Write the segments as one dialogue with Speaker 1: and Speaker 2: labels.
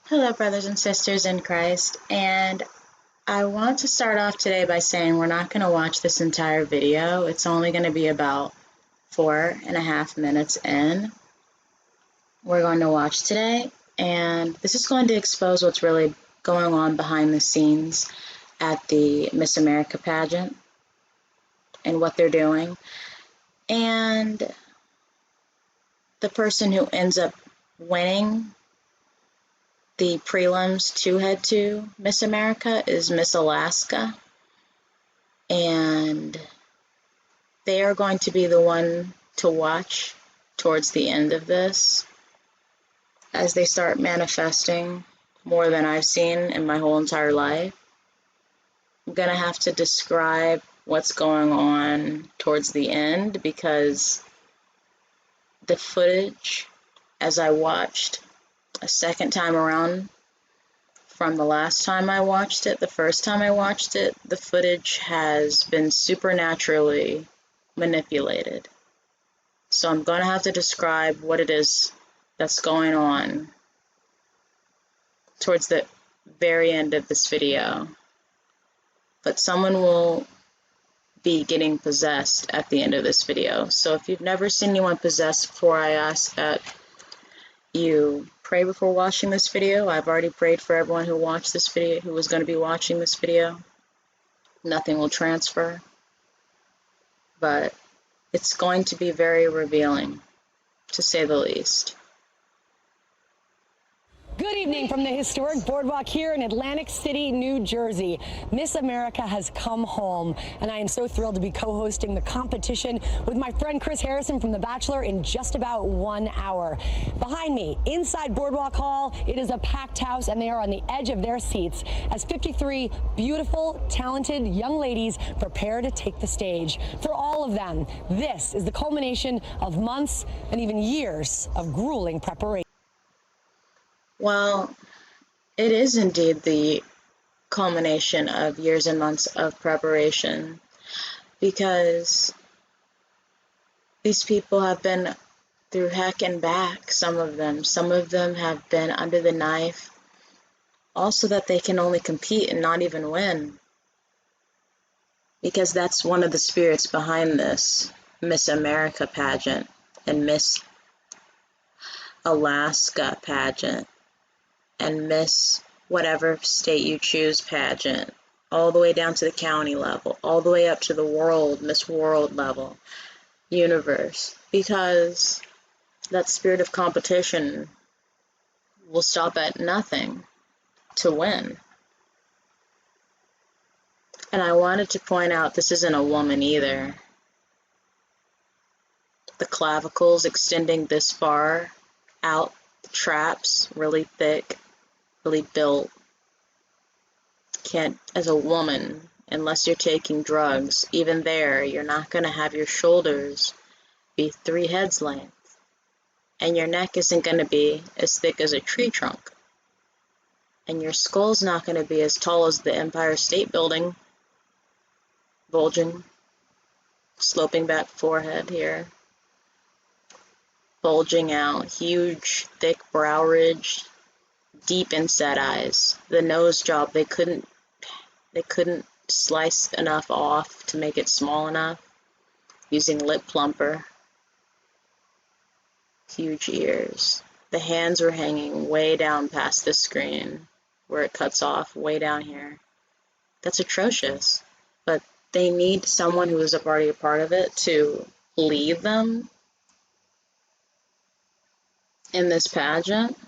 Speaker 1: Hello, brothers and sisters in Christ, and I want to start off today by saying we're not going to watch this entire video. It's only going to be about 4.5 minutes in. We're going to watch today, and this is going to expose what's really going on behind the scenes at the Miss America pageant and what they're doing, and the person who ends up winning the prelims to head to Miss America is Miss Alaska, and they are going to be the one to watch towards the end of this as they start manifesting more than I've seen in my whole entire life. I'm going to have to describe what's going on towards the end because the footage, as I watched a second time around from the last time I watched it, the first time I watched it, the footage has been supernaturally manipulated. So I'm going to have to describe what it is that's going on towards the very end of this video. But someone will be getting possessed at the end of this video. So if you've never seen anyone possessed before, I ask that you pray before watching this video. I've already prayed for everyone who watched this video, who was going to be watching this video. Nothing will transfer, but it's going to be very revealing, to say the least.
Speaker 2: Good evening from the historic boardwalk here in Atlantic City, New Jersey. Miss America has come home, and I am so thrilled to be co-hosting the competition with my friend Chris Harrison from The Bachelor in just about 1 hour. Behind me, inside Boardwalk Hall, it is a packed house, and they are on the edge of their seats as 53 beautiful, talented young ladies prepare to take the stage. For all of them, this is the culmination of months and even years of grueling preparation.
Speaker 1: Well, it is indeed the culmination of years and months of preparation, because these people have been through heck and back, some of them have been under the knife, also that they can only compete and not even win, because that's one of the spirits behind this Miss America pageant and Miss Alaska pageant and Miss whatever state you choose pageant, all the way down to the county level, all the way up to the world, Miss World level, universe, because that spirit of competition will stop at nothing to win. And I wanted to point out this isn't a woman either. The clavicles extending this far out, the traps really thick, really built. Can't, as a woman, unless you're taking drugs, even there, you're not going to have your shoulders be 3 heads length, and your neck isn't going to be as thick as a tree trunk, and your skull's not going to be as tall as the Empire State Building, bulging, sloping back forehead here, bulging out, huge, thick brow ridge, deep inset eyes. The nose job, they couldn't slice enough off to make it small enough, using lip plumper. Huge ears. The hands were hanging way down past the screen, where it cuts off, way down here. That's atrocious. But they need someone who is already a part of it to lead them in this pageant.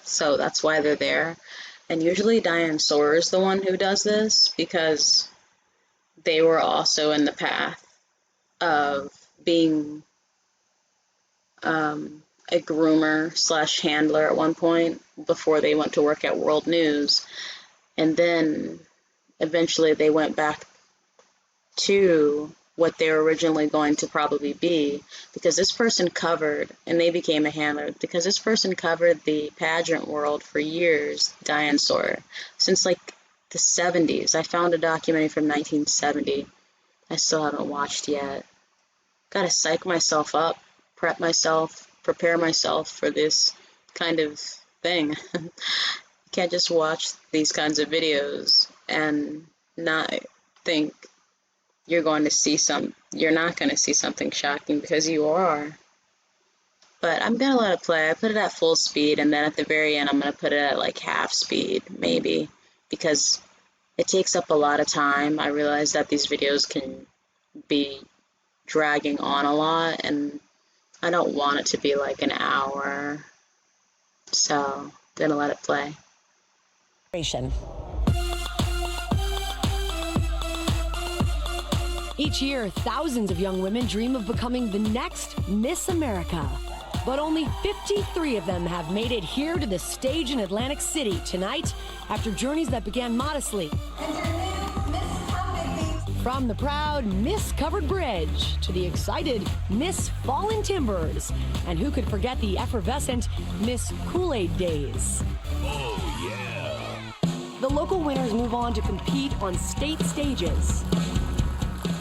Speaker 1: So that's why they're there. And usually Diane Sawyer is the one who does this, because they were also in the path of being a groomer / handler at one point before they went to work at World News. And then eventually they went back to what they were originally going to probably be, because this person covered, and they became a handler, because this person covered the pageant world for years, Diane Sawyer, since like the 70s. I found a documentary from 1970. I still haven't watched yet. Gotta psych myself up, prep myself, prepare myself for this kind of thing. You can't just watch these kinds of videos and not think you're not going to see something shocking, because you are. But I'm going to let it play. I put it at full speed, and then at the very end I'm going to put it at like half speed, maybe, because it takes up a lot of time. I realize that these videos can be dragging on a lot, and I don't want it to be like an hour. So I'm going to let it play.
Speaker 2: Each year, thousands of young women dream of becoming the next Miss America. But only 53 of them have made it here to the stage in Atlantic City tonight after journeys that began modestly.
Speaker 3: And your new Miss How
Speaker 2: From the proud Miss Covered Bridge to the excited Miss Fallen Timbers. And who could forget the effervescent Miss Kool-Aid days?
Speaker 4: Oh, yeah.
Speaker 2: The local winners move on to compete on state stages.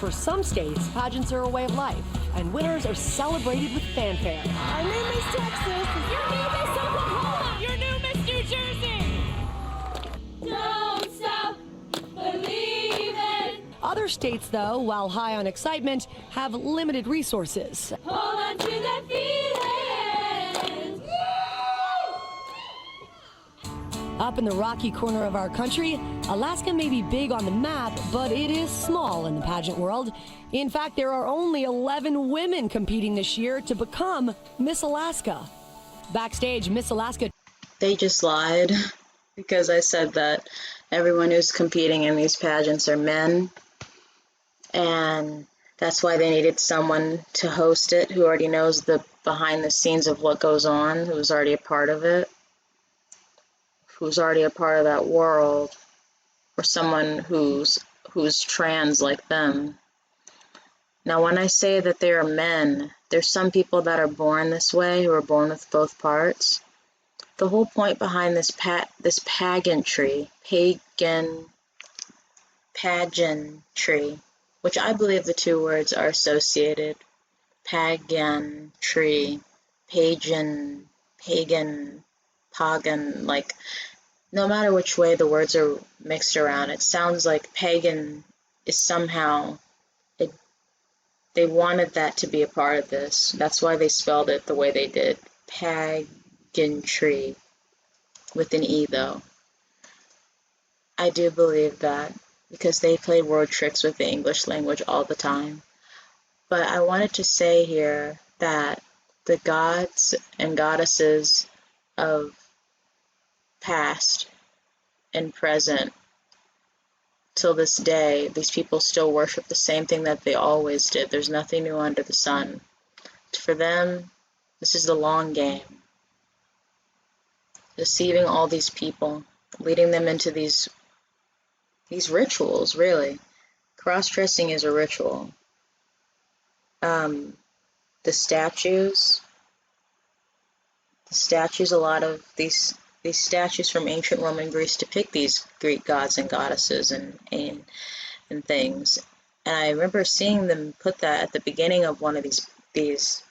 Speaker 2: For some states, pageants are a way of life, and winners are celebrated with fanfare.
Speaker 5: Our new Miss Texas, your new Miss Oklahoma, your new Miss New Jersey. Don't stop believing.
Speaker 2: Other states, though, while high on excitement, have limited resources.
Speaker 5: Hold on to that feeling.
Speaker 2: Up in the rocky corner of our country, Alaska may be big on the map, but it is small in the pageant world. In fact, there are only 11 women competing this year to become Miss Alaska. Backstage, Miss Alaska.
Speaker 1: They just lied, because I said that everyone who's competing in these pageants are men, and that's why they needed someone to host it who already knows the behind the scenes of what goes on, who's already a part of it, who's already a part of that world, or someone who's trans like them. Now, when I say that they are men, there's some people that are born this way, who are born with both parts. The whole point behind this pageantry, which I believe the two words are associated, pageantry, pagan, like, no matter which way the words are mixed around, it sounds like pagan is somehow, they wanted that to be a part of this. That's why they spelled it the way they did, pageantry, with an E though. I do believe that, because they played word tricks with the English language all the time. But I wanted to say here that the gods and goddesses of past and present till this day, these people still worship the same thing that they always did. There's nothing new under the sun. For them, this is the long game. Deceiving all these people, leading them into these rituals, really. Crossdressing is a ritual. The statues, a lot of these statues from ancient Roman Greece depict these Greek gods and goddesses and things. And I remember seeing them put that at the beginning of one of these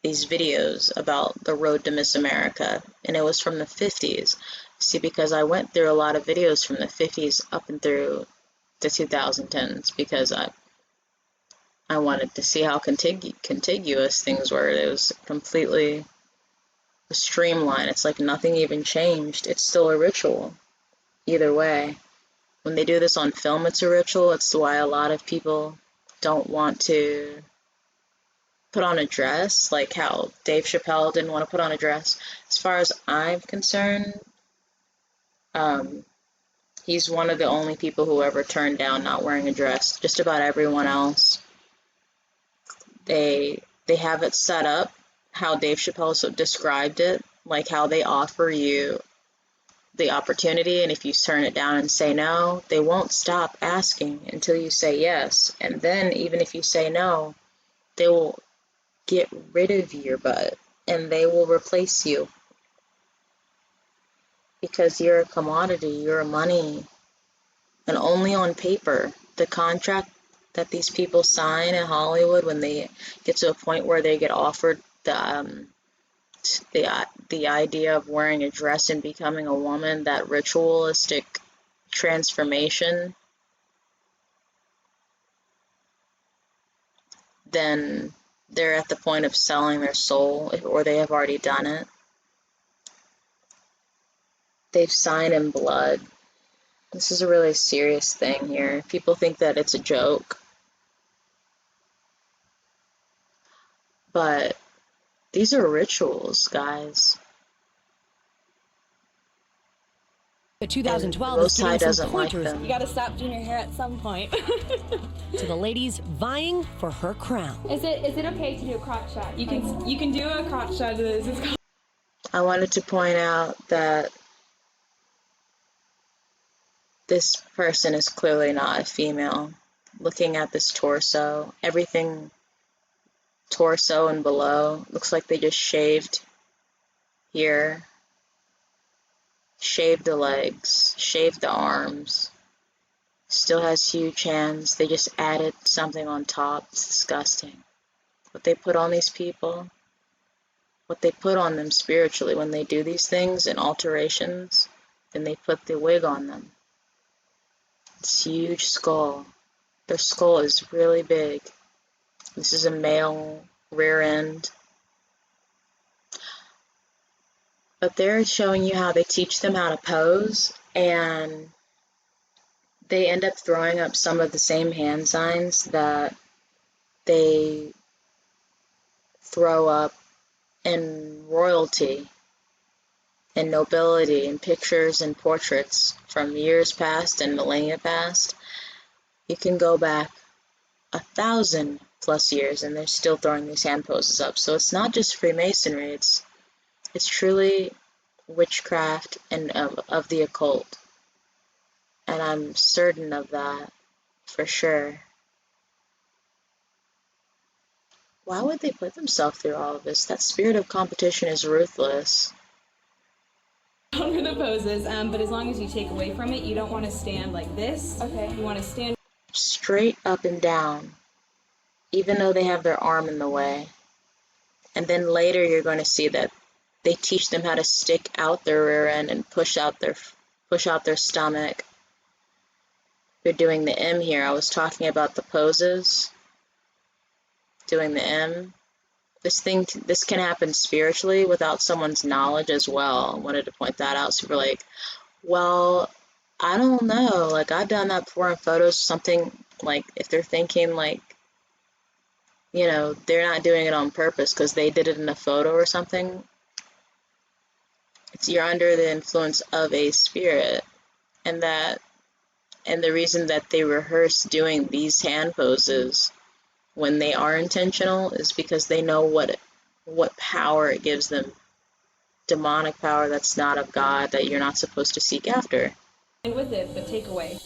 Speaker 1: videos about the road to Miss America, and it was from the 50s. See, because I went through a lot of videos from the 50s up and through the 2010s, because I wanted to see how contiguous things were. It was completely streamlined. It's like nothing even changed. It's still a ritual. Either way. When they do this on film, it's a ritual. It's why a lot of people don't want to put on a dress, like how Dave Chappelle didn't want to put on a dress. As far as I'm concerned, he's one of the only people who ever turned down not wearing a dress. Just about everyone else, they have it set up how Dave Chappelle described it, like how they offer you the opportunity, and if you turn it down and say no, they won't stop asking until you say yes. And then even if you say no, they will get rid of your butt and they will replace you, because you're a commodity, you're money, and only on paper. The contract that these people sign in Hollywood when they get to a point where they get offered the the idea of wearing a dress and becoming a woman, that ritualistic transformation, then they're at the point of selling their soul, or they have already done it. They've signed in blood. This is a really serious thing here. People think that it's a joke, but these are rituals, guys.
Speaker 2: The
Speaker 1: And
Speaker 2: 2012 is
Speaker 1: Most High
Speaker 2: giving some
Speaker 1: doesn't like
Speaker 2: pointers
Speaker 1: them.
Speaker 5: You gotta stop doing your hair at some point.
Speaker 2: to the ladies vying for her crown.
Speaker 6: Is it okay to do a crotch shot?
Speaker 5: You can do a crotch shot of this. It's called
Speaker 1: I wanted to point out that this person is clearly not a female. Looking at this torso, everything torso and below looks like they just shaved here, shaved the legs, shaved the arms. Still has huge hands. They just added something on top. It's disgusting. What they put on these people, what they put on them spiritually when they do these things and alterations, then they put the wig on them. It's huge skull. Their skull is really big. This is a male rear end. But they're showing you how they teach them how to pose, and they end up throwing up some of the same hand signs that they throw up in royalty and nobility and pictures and portraits from years past and millennia past. You can go back 1,000+ years and they're still throwing these hand poses up. So it's not just Freemasonry, it's truly witchcraft and of the occult. And I'm certain of that for sure. Why would they put themselves through all of this? That spirit of competition is ruthless.
Speaker 5: for the poses, but as long as you take away from it, you don't want to stand like this.
Speaker 6: Okay.
Speaker 5: You want to stand
Speaker 1: Straight up and down, even though they have their arm in the way. And then later you're going to see that they teach them how to stick out their rear end and push out their stomach. They're doing the M here. I was talking about the poses. Doing the M. This can happen spiritually without someone's knowledge as well. I wanted to point that out. So we're like, well, I don't know. Like, I've done that before in photos. Something like, if they're thinking like, you know, they're not doing it on purpose because they did it in a photo or something. You're under the influence of a spirit, and the reason that they rehearse doing these hand poses when they are intentional is because they know what power it gives them. Demonic power that's not of God, that you're not supposed to seek after.
Speaker 5: with it, but take away.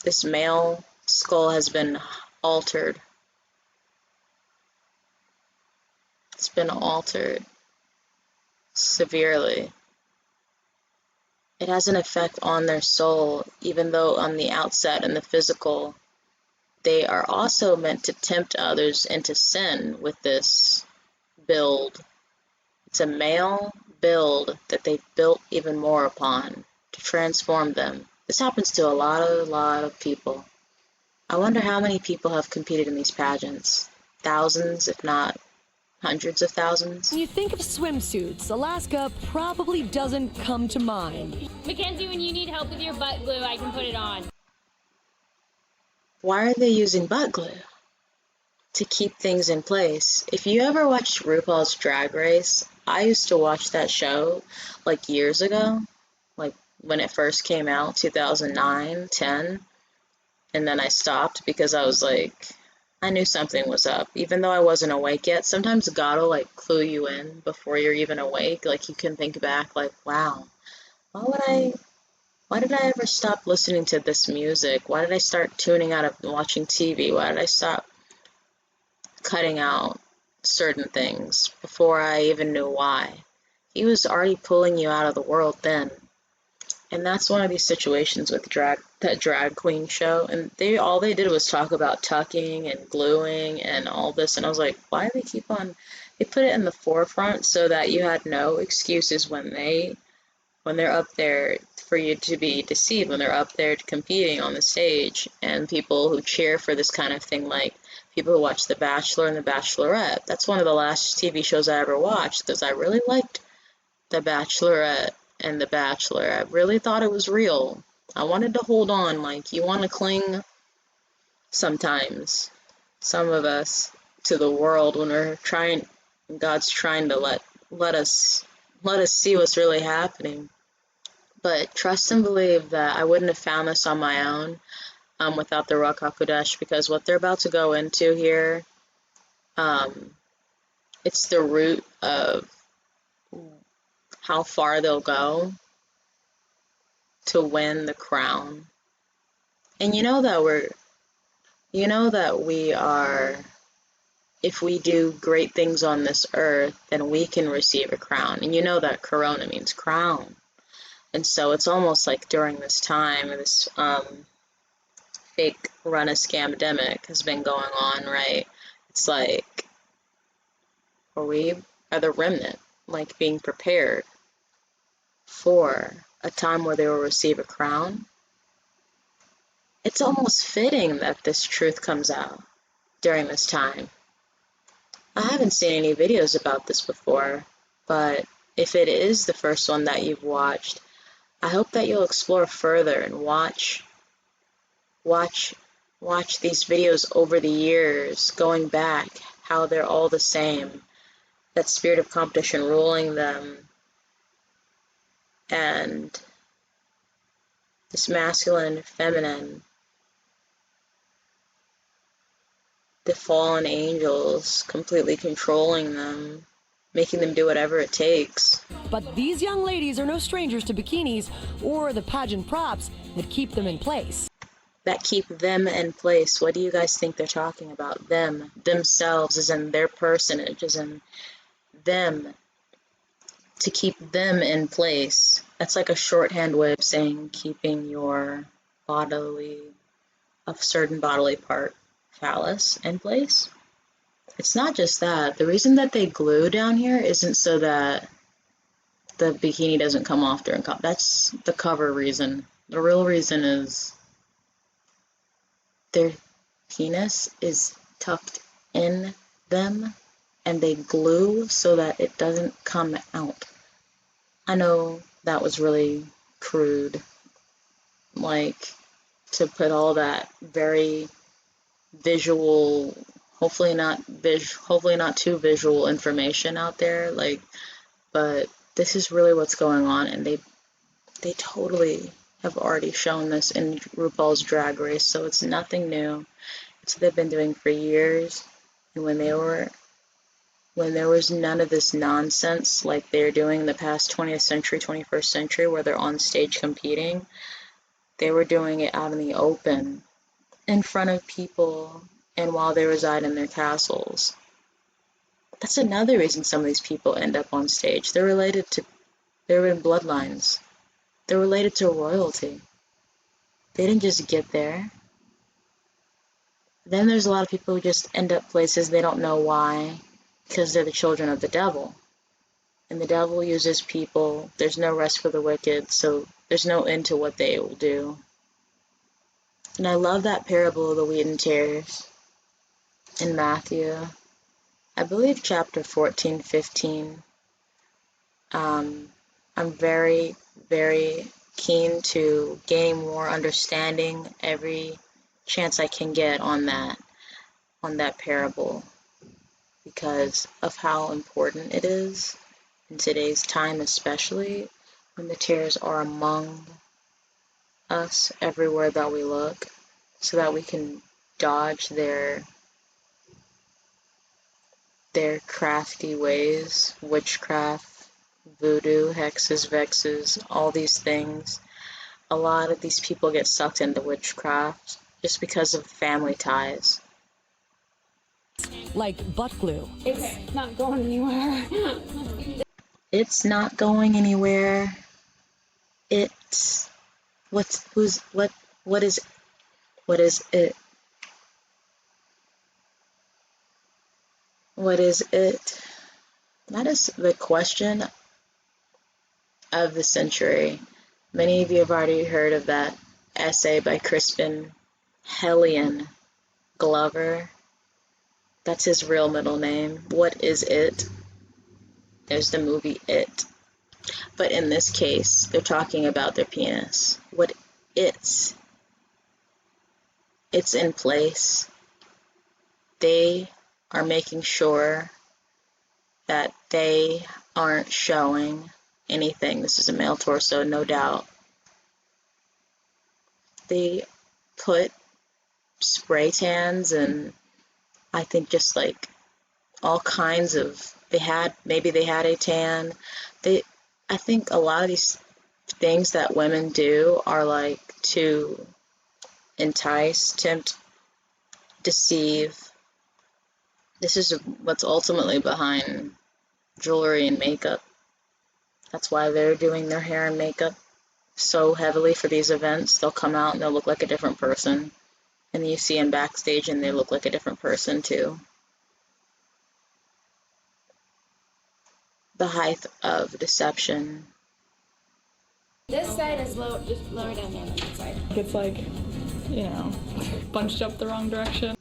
Speaker 1: This male skull has been altered. It's been altered severely. It has an effect on their soul, even though on the outset and the physical, they are also meant to tempt others into sin with this build. It's a male build that they've built even more upon to transform them. This happens to a lot of people. I wonder how many people have competed in these pageants. Thousands, if not hundreds of thousands.
Speaker 2: When you think of swimsuits, Alaska probably doesn't come to mind.
Speaker 7: Mackenzie, when you need help with your butt glue, I can put it on.
Speaker 1: Why are they using butt glue? To keep things in place. If you ever watched RuPaul's Drag Race, I used to watch that show like years ago, like when it first came out, 2009, 10, and then I stopped because I was like, I knew something was up, even though I wasn't awake yet. Sometimes God will like clue you in before you're even awake. Like you can think back like, wow, why did I ever stop listening to this music? Why did I start tuning out of watching TV? Why did I stop cutting out certain things before I even knew why? He was already pulling you out of the world then. And that's one of these situations with that drag queen show. And all they did was talk about tucking and gluing and all this. And I was like, why do they keep on? They put it in the forefront so that you had no excuses when they're up there for you to be deceived, when they're up there competing on the stage. And people who cheer for this kind of thing, like people who watch The Bachelor and The Bachelorette. That's one of the last TV shows I ever watched because I really liked The Bachelorette and The Bachelor. I really thought it was real. I wanted to hold on, like you want to cling sometimes, some of us, to the world when God's trying to let us see what's really happening. But trust and believe that I wouldn't have found this on my own without the Ruach HaKodesh, because what they're about to go into here, it's the root of how far they'll go to win the crown. And you know that we are, if we do great things on this earth, then we can receive a crown. And you know that corona means crown. And so it's almost like during this time, this fake run a scamdemic has been going on, right? It's like, are the remnant, like being prepared for a time where they will receive a crown? It's almost fitting that this truth comes out during this time. I haven't seen any videos about this before, but if it is the first one that you've watched, I hope that you'll explore further and watch these videos over the years, going back, how they're all the same, that spirit of competition ruling them, and this masculine and feminine, the fallen angels completely controlling them, making them do whatever it takes.
Speaker 2: But these young ladies are no strangers to bikinis or the pageant props that keep them in place.
Speaker 1: That keep them in place. What do you guys think they're talking about? Them, themselves, as in their personage, as in them, to keep them in place. That's like a shorthand way of saying keeping a certain bodily part, phallus, in place. It's not just that. The reason that they glue down here isn't so that the bikini doesn't come off during that's the cover reason. The real reason is their penis is tucked in them and they glue so that it doesn't come out. I know that was really crude, like to put all that very visual, hopefully not too visual information out there, like, but this is really what's going on, and they totally have already shown this in RuPaul's Drag Race, so it's nothing new. It's what they've been doing for years, and when there was none of this nonsense like they're doing in the past 20th century, 21st century, where they're on stage competing, they were doing it out in the open, in front of people, and while they reside in their castles. That's another reason some of these people end up on stage. They're in bloodlines. They're related to royalty. They didn't just get there. Then there's a lot of people who just end up places they don't know why, because they're the children of the devil. And the devil uses people. There's no rest for the wicked, so there's no end to what they will do. And I love that parable of the wheat and tares in Matthew, I believe chapter 14, 15. I'm very, very keen to gain more understanding every chance I can get on that parable, because of how important it is in today's time, especially when the tares are among us everywhere that we look, so that we can dodge their crafty ways, witchcraft, voodoo, hexes, vexes, all these things. A lot of these people get sucked into witchcraft just because of family ties.
Speaker 2: Like butt glue.
Speaker 6: Okay, it's not going anywhere.
Speaker 1: It's not going anywhere. it, what is it? What is it? That is the question of the century. Many of you have already heard of that essay by Crispin Hellion Glover. That's his real middle name. What is it? There's the movie It. But in this case, they're talking about their penis. What it's in place. They are making sure that they aren't showing anything. This is a male torso, no doubt. They put spray tans and I think just like all kinds of, maybe they had a tan. I think a lot of these things that women do are like to entice, tempt, deceive. This is what's ultimately behind jewelry and makeup. That's why they're doing their hair and makeup so heavily for these events. They'll come out and they'll look like a different person. And you see them backstage and they look like a different person too. The height of deception.
Speaker 6: This side is low, just lower down there on that side.
Speaker 8: It's like, bunched up the wrong direction.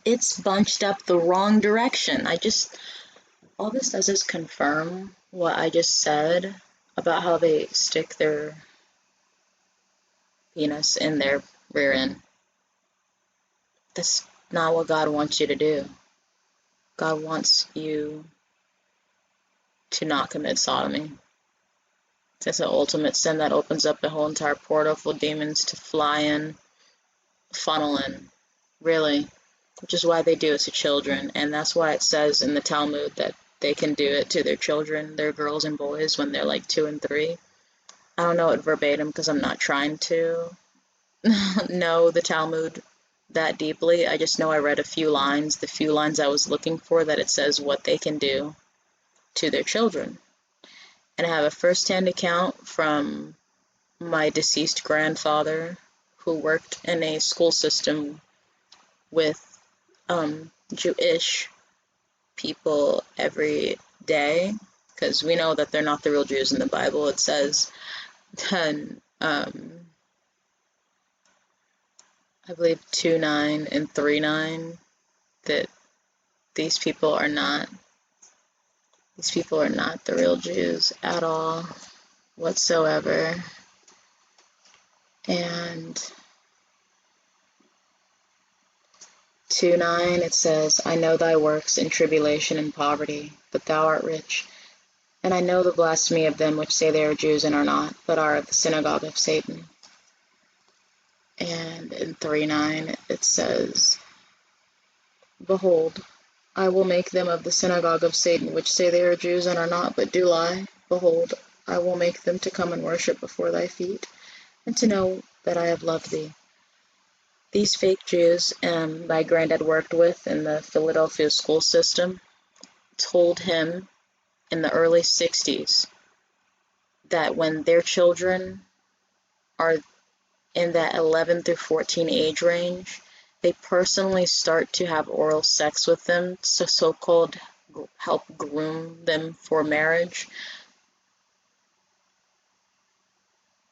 Speaker 1: It's bunched up the wrong direction. All this does is confirm what I just said about how they stick their penis in their rear end. That's not what God wants you to do. God wants you to not commit sodomy. It's an ultimate sin that opens up the whole entire portal for demons to fly in, funnel in, really, which is why they do it to children, and that's why it says in the Talmud that they can do it to their children, their girls and boys, when they're like 2 and 3. I don't know it verbatim because I'm not trying to know the Talmud that deeply. I just know I read a few lines, the few lines I was looking for, that it says what they can do to their children. And I have a first-hand account from my deceased grandfather who worked in a school system with Jewish people every day, because we know that they're not the real Jews in the Bible. It says, I believe 2:9 and 3:9, that these people are not the real Jews at all, whatsoever. And 2:9, it says, I know thy works in tribulation and poverty, but thou art rich. And I know the blasphemy of them which say they are Jews and are not, but are of the synagogue of Satan. And in 3:9, it says, Behold, I will make them of the synagogue of Satan, which say they are Jews and are not, but do lie. Behold, I will make them to come and worship before thy feet, and to know that I have loved thee. These fake Jews my granddad worked with in the Philadelphia school system told him in the early 60s that when their children are in that 11 through 14 age range, they personally start to have oral sex with them, so-called help groom them for marriage.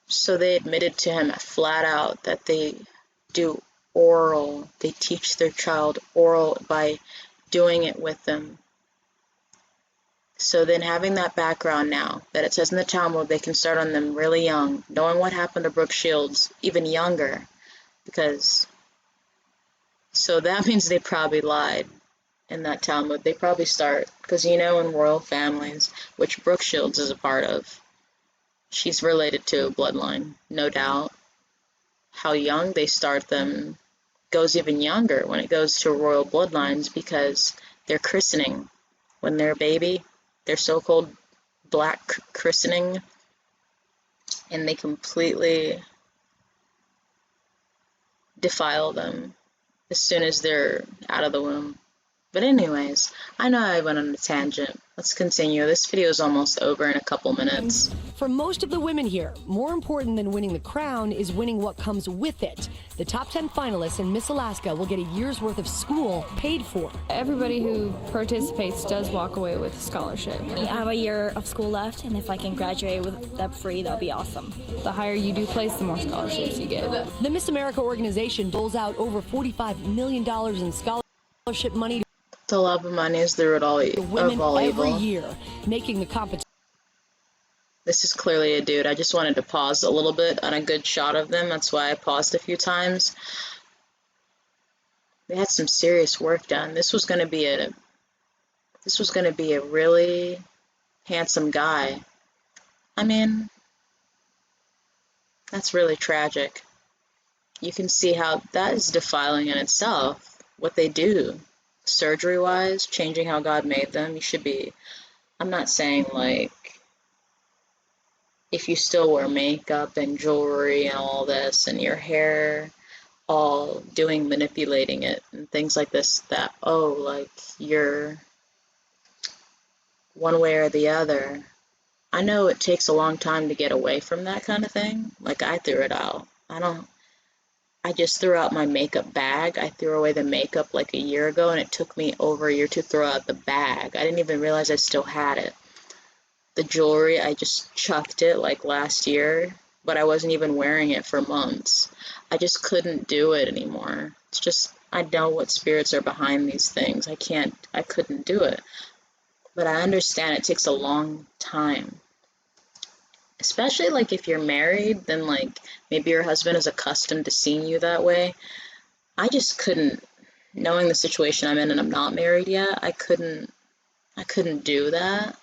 Speaker 1: So they admitted to him flat out that they do oral, they teach their child oral by doing it with them. So then having that background now, that it says in the Talmud they can start on them really young, knowing what happened to Brooke Shields, even younger, so that means they probably lied in that Talmud. They probably start, because in royal families, which Brooke Shields is a part of, she's related to a bloodline, no doubt. How young they start them goes even younger when it goes to royal bloodlines, because they're christening when they're a baby, their so-called black christening, and they completely defile them as soon as they're out of the womb. But anyways, I know I went on a tangent, Let's continue. This video is almost over in a couple minutes.
Speaker 2: For most of the women here, more important than winning the crown is winning what comes with it. The top 10 finalists in Miss Alaska will get a year's worth of school paid for.
Speaker 6: Everybody who participates does walk away with a scholarship.
Speaker 8: I have a year of school left, and if I can graduate with that free, that'll be awesome.
Speaker 6: The higher you do place, the more scholarships you get.
Speaker 2: The Miss America organization doles out over $45 million in scholarship money
Speaker 1: The love of money is the root
Speaker 2: to women
Speaker 1: of all
Speaker 2: every
Speaker 1: evil.
Speaker 2: year, making the competition.
Speaker 1: This is clearly a dude. I just wanted to pause a little bit on a good shot of them. That's why I paused a few times. They had some serious work done. This was going to be a really handsome guy. I mean, that's really tragic. You can see how that is defiling in itself, what they do. Surgery-wise, changing how God made them. You should be, I'm not saying like, if you still wear makeup and jewelry and all this and your hair all manipulating it and things like this, that, oh, like you're one way or the other. I know it takes a long time to get away from that kind of thing. Like I threw it out. I just threw out my makeup bag. I threw away the makeup like a year ago, and it took me over a year to throw out the bag. I didn't even realize I still had it. The jewelry, I just chucked it like last year, but I wasn't even wearing it for months. I just couldn't do it anymore. It's just, I know what spirits are behind these things. I couldn't do it. But I understand it takes a long time. Especially like if you're married, then like maybe your husband is accustomed to seeing you that way. I just couldn't, knowing the situation I'm in and I'm not married yet, I couldn't do that,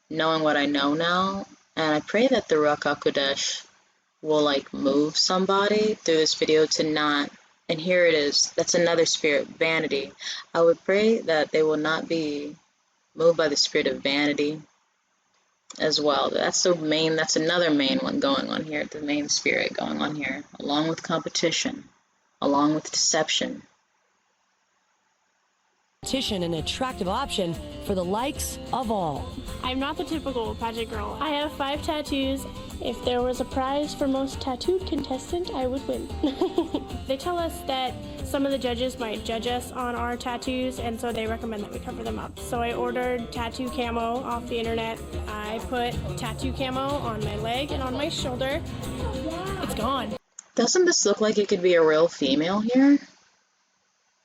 Speaker 1: knowing what I know now. And I pray that the Ruach HaKodesh will like move somebody through this video to not, and here it is, that's another spirit, vanity. I would pray that they will not be moved by the spirit of vanity as well. That's another main one going on here, the main spirit going on here, along with competition, along with deception.
Speaker 2: An attractive option for the likes of all.
Speaker 5: I'm not the typical pageant girl. I have 5 tattoos. If there was a prize for most tattooed contestant, I would win. They tell us that some of the judges might judge us on our tattoos, and so they recommend that we cover them up. So I ordered tattoo camo off the internet. I put tattoo camo on my leg and on my shoulder. It's gone.
Speaker 1: Doesn't this look like it could be a real female here?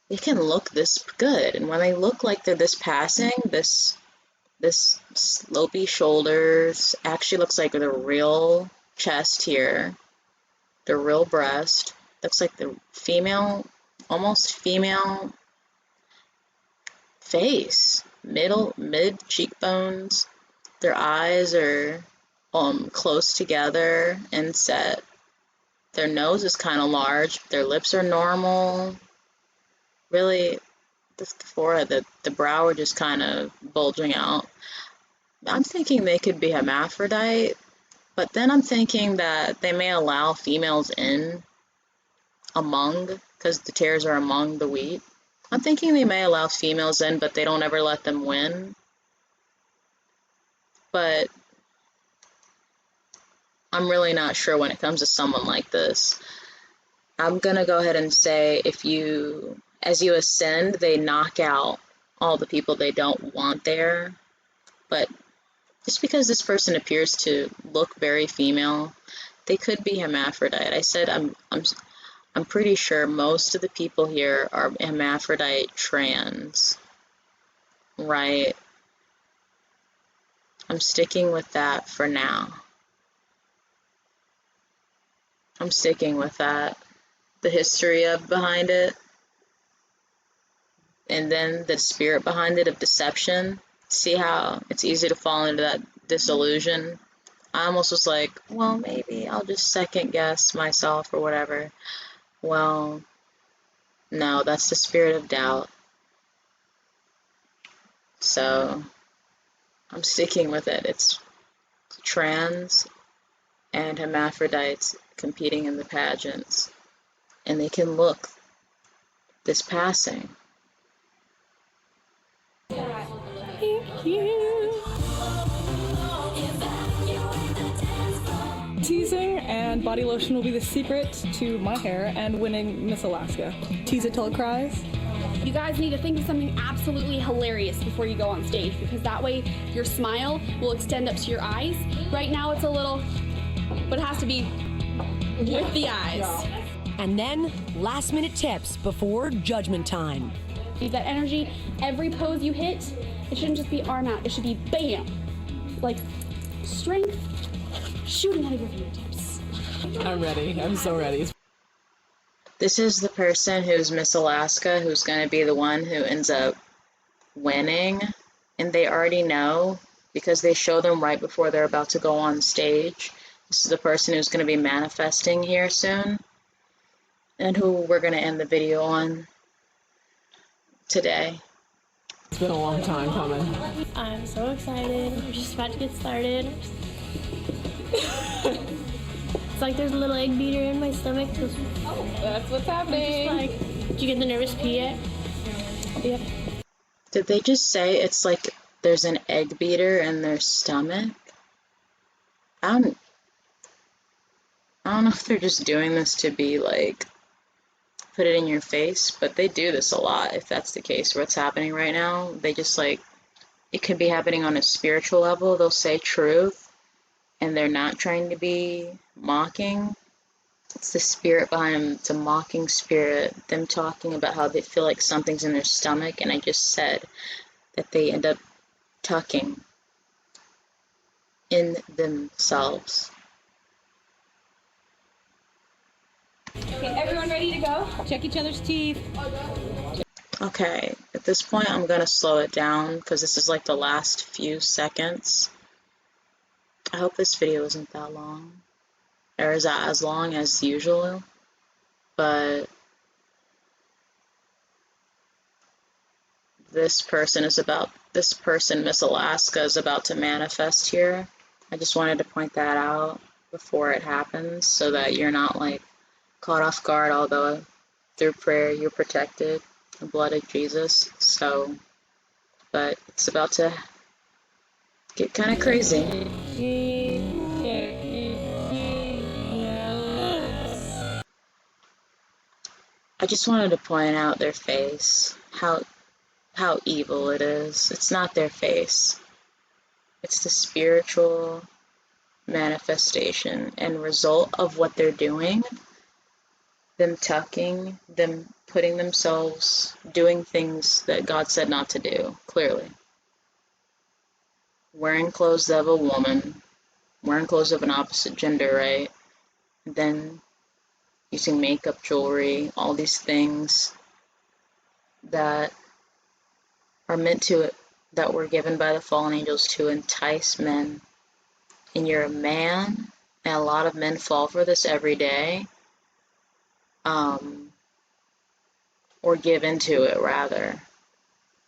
Speaker 1: They can look this good, and when they look like they're this passing, this slopey shoulders actually looks like the real chest here, the real breast. Looks like the female, almost female face, mid cheekbones. Their eyes are close together and set. Their nose is kind of large. Their lips are normal. Really, the forehead, the brow are just kind of bulging out. I'm thinking they could be hermaphrodite, but then I'm thinking that they may allow females in because the tares are among the wheat. I'm thinking they may allow females in, but they don't ever let them win. But I'm really not sure when it comes to someone like this. I'm gonna go ahead and say as you ascend, they knock out all the people they don't want there. But just because this person appears to look very female, they could be hermaphrodite. I said I'm pretty sure most of the people here are hermaphrodite trans, right? I'm sticking with that for now. I'm sticking with that. The history behind it, and then the spirit behind it of deception. See how it's easy to fall into that disillusion? I almost was like, well, maybe I'll just second guess myself or whatever. Well, no, that's the spirit of doubt. So I'm sticking with it. It's trans and hermaphrodites competing in the pageants, and they can look this passing.
Speaker 5: Thank you.
Speaker 9: and body lotion will be the secret to my hair and winning Miss Alaska. Tease it till it cries.
Speaker 10: You guys need to think of something absolutely hilarious before you go on stage, because that way your smile will extend up to your eyes. Right now it's a little, but it has to be with the eyes.
Speaker 2: And then, last minute tips before judgment time.
Speaker 10: Use that energy. Every pose you hit, it shouldn't just be arm out, it should be bam. Like strength shooting out of your fingertips.
Speaker 9: I'm ready. I'm so ready.
Speaker 1: This is the person who's Miss Alaska, who's going to be the one who ends up winning. And they already know because they show them right before they're about to go on stage. This is the person who's going to be manifesting here soon. And who we're going to end the video on today.
Speaker 9: It's been a long time coming.
Speaker 5: I'm so excited. We're just about to get started. It's like there's a little egg beater in my stomach.
Speaker 9: Oh, that's what's happening.
Speaker 5: Did you get the nervous pee yet?
Speaker 9: Yep.
Speaker 1: Did they just say it's like there's an egg beater in their stomach? I don't know if they're just doing this to be like, put it in your face, but they do this a lot if that's the case. What's happening right now, they just like, it could be happening on a spiritual level. They'll say truth and they're not trying to be mocking. It's the spirit behind them. It's a mocking spirit, them talking about how they feel like something's in their stomach, and I just said that they end up tucking in themselves.
Speaker 8: Okay, everyone ready to go? Check each other's teeth.
Speaker 1: Okay, at this point I'm gonna slow it down because this is like the last few seconds. I hope this video isn't that long, or is as long as usual, but this person, Miss Alaska, is about to manifest here. I just wanted to point that out before it happens so that you're not like caught off guard, although through prayer you're protected, the blood of Jesus. So, but it's about to get kind of crazy. I just wanted to point out their face, how evil it is. It's not their face. It's the spiritual manifestation and result of what they're doing. Them tucking, them putting themselves, doing things that God said not to do, clearly. Wearing clothes of a woman, wearing clothes of an opposite gender, right? And then using makeup, jewelry, all these things that are meant to, that were given by the fallen angels to entice men. And you're a man, and a lot of men fall for this every day. Or give into it, rather.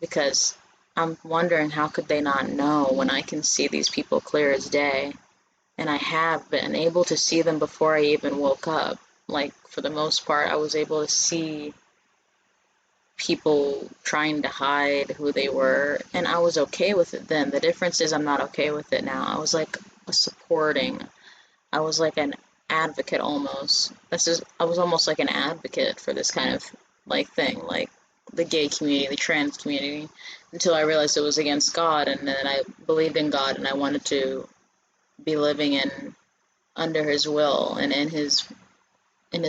Speaker 1: Because I'm wondering, how could they not know when I can see these people clear as day? And I have been able to see them before I even woke up. Like, for the most part, I was able to see people trying to hide who they were, and I was okay with it then. The difference is I'm not okay with it now. I was like I was like an advocate almost. I was almost like an advocate for this kind of like thing, like the gay community, the trans community, until I realized it was against God, and then I believed in God, and I wanted to be living in under His will and in His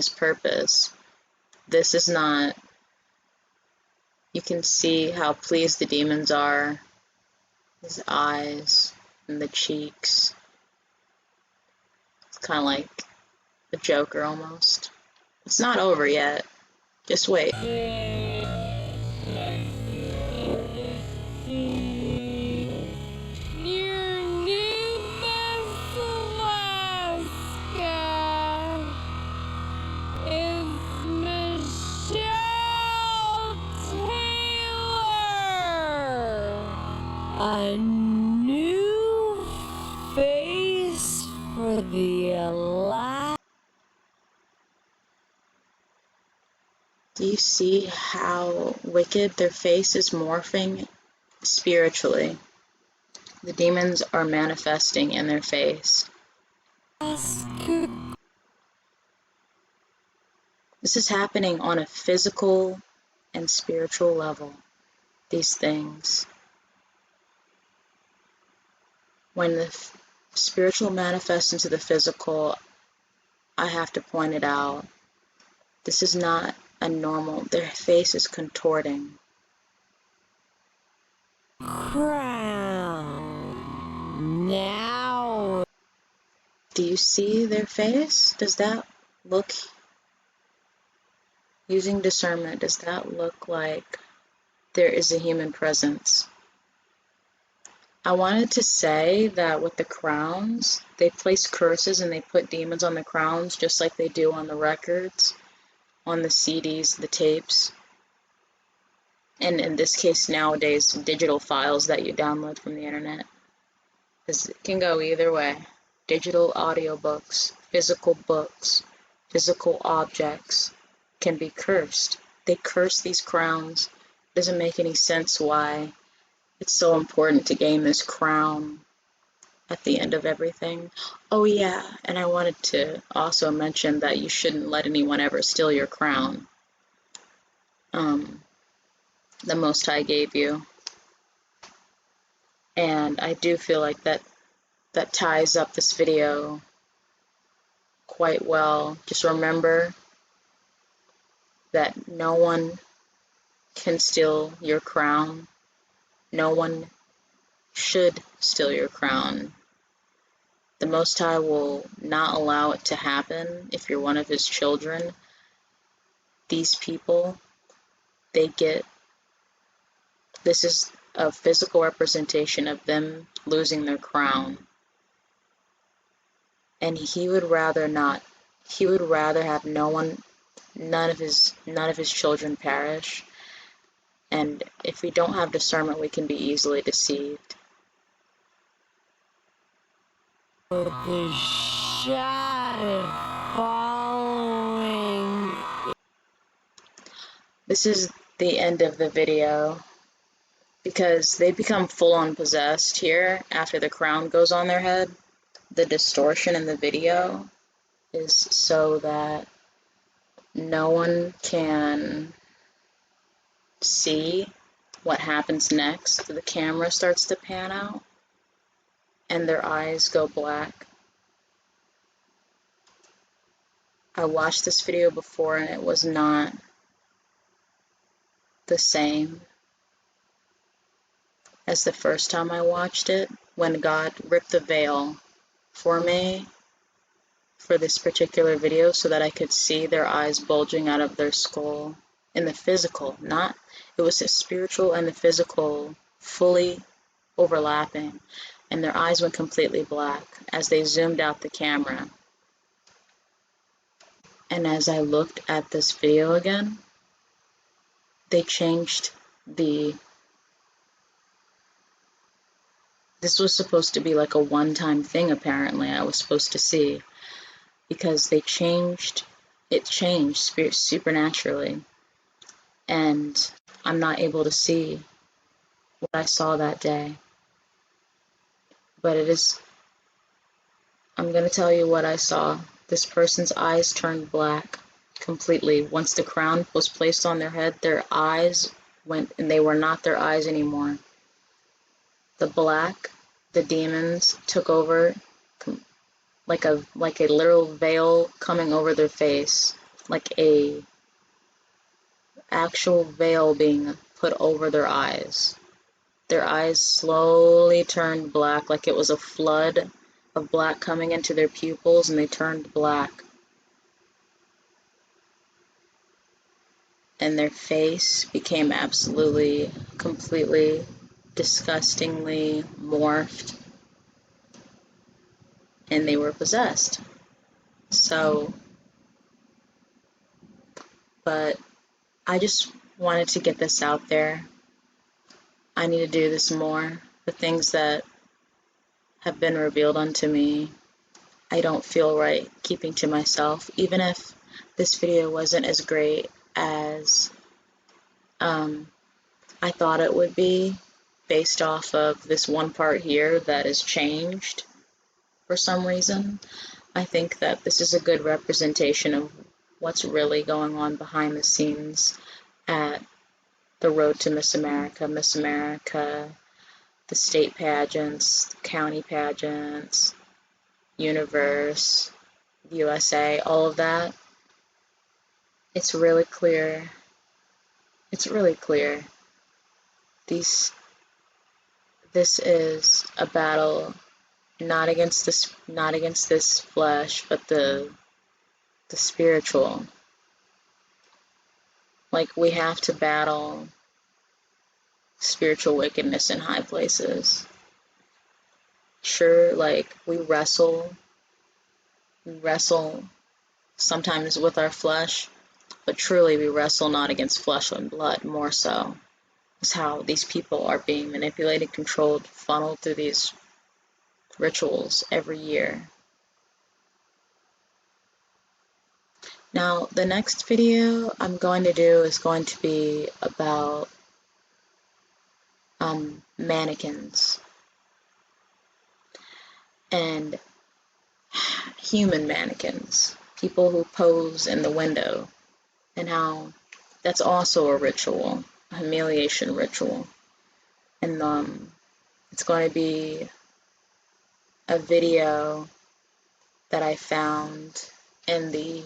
Speaker 1: purpose. This is not. You can see how pleased the demons are. His eyes and the cheeks. It's kind of like the Joker almost. It's not over yet. Just wait.
Speaker 2: A new face for the alive.
Speaker 1: Do you see how wicked their face is morphing spiritually? The demons are manifesting in their face. This is happening on a physical and spiritual level, these things. When the spiritual manifests into the physical, I have to point it out. This is not a normal, their face is contorting.
Speaker 2: Crown. Now.
Speaker 1: Do you see their face? Does that look, using discernment, does that look like there is a human presence? I wanted to say that with the crowns, they place curses and they put demons on the crowns just like they do on the records, on the CDs, the tapes, and in this case nowadays, digital files that you download from the internet. Because it can go either way. Digital audiobooks, physical books, physical objects can be cursed. They curse these crowns. It doesn't make any sense why it's so important to gain this crown at the end of everything. Oh yeah, and I wanted to also mention that you shouldn't let anyone ever steal your crown. The Most High gave you. And I do feel like that ties up this video quite well. Just remember that no one can steal your crown. No one should steal your crown. The Most High will not allow it to happen if you're one of His children. These people, this is a physical representation of them losing their crown. And He would rather not. He would rather have none of His children perish. And if we don't have discernment, we can be easily deceived.
Speaker 2: The shadow following.
Speaker 1: This is the end of the video because they become full-on possessed here after the crown goes on their head. The distortion in the video is so that no one can see what happens next. The camera starts to pan out and their eyes go black. I watched this video before and it was not the same as the first time I watched it, when God ripped the veil for me for this particular video so that I could see their eyes bulging out of their skull in the physical. It was the spiritual and the physical fully overlapping, and their eyes went completely black as they zoomed out the camera. And as I looked at this video again, they changed this was supposed to be like a one-time thing, apparently, I was supposed to see, because it changed supernaturally, and I'm not able to see what I saw that day. But I'm going to tell you what I saw. This person's eyes turned black completely. Once the crown was placed on their head, their eyes went, and they were not their eyes anymore. The demons took over, like a literal veil coming over their face, like a actual veil being put over their eyes. Their eyes slowly turned black, like it was a flood of black coming into their pupils, and they turned black. And their face became absolutely, completely, disgustingly morphed, and they were possessed. So, but I just wanted to get this out there. I need to do this more. The things that have been revealed unto me, I don't feel right keeping to myself, even if this video wasn't as great as I thought it would be, based off of this one part here that is changed for some reason. I think that this is a good representation of what's really going on behind the scenes at the road to Miss America, the state pageants, county pageants, universe, USA, all of that. It's really clear. It's really clear. This is a battle not against this flesh, but the spiritual. Like, we have to battle spiritual wickedness in high places. Sure, like, we wrestle sometimes with our flesh, but truly we wrestle not against flesh and blood. More so is how these people are being manipulated, controlled, funneled through these rituals every year. Now, the next video I'm going to do is going to be about mannequins and human mannequins, people who pose in the window, and how that's also a ritual, a humiliation ritual. And it's going to be a video that I found in the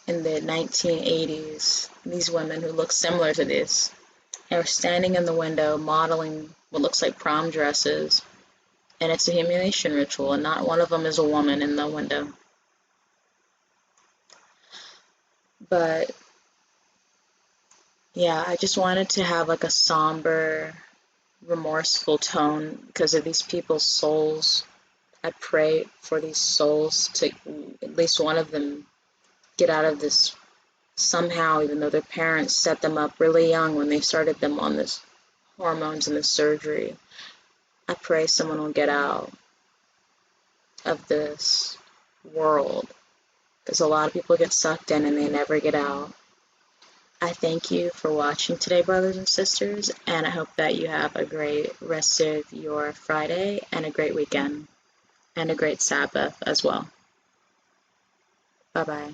Speaker 1: 1980s. These women who look similar to this, they were standing in the window modeling what looks like prom dresses, and it's a humiliation ritual, and not one of them is a woman in the window. But yeah, I just wanted to have like a somber, remorseful tone because of these people's souls. I pray for these souls to, at least one of them, get out of this somehow, even though their parents set them up really young when they started them on this hormones and this surgery. I pray someone will get out of this world, because a lot of people get sucked in and they never get out. I thank you for watching today, brothers and sisters, and I hope that you have a great rest of your Friday and a great weekend and a great Sabbath as well. Bye-bye.